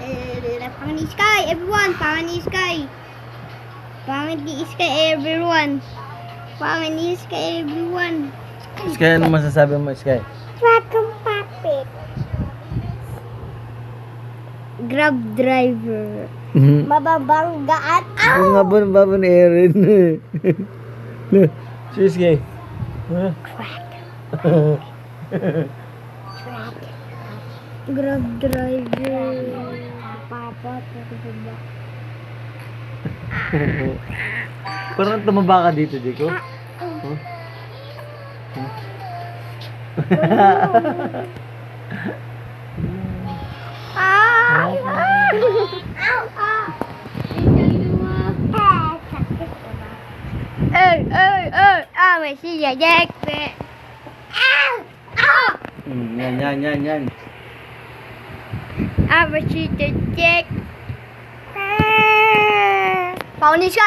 Pangit ni Sky, everyone. Pangit ni Sky. Pangit ni Sky, everyone. Pangit ni Sky, everyone. Sky, ano masasabi mo, Sky? Dragon puppet. Grab driver. Mababanggaan. Ano nga ba ng baba ni Erin? Si Sky. Grab driver. Papa, ba? Parang tumaba ka dito, Jeko. May siya, Jack. Yan. May siya, Jack. Paunin siya.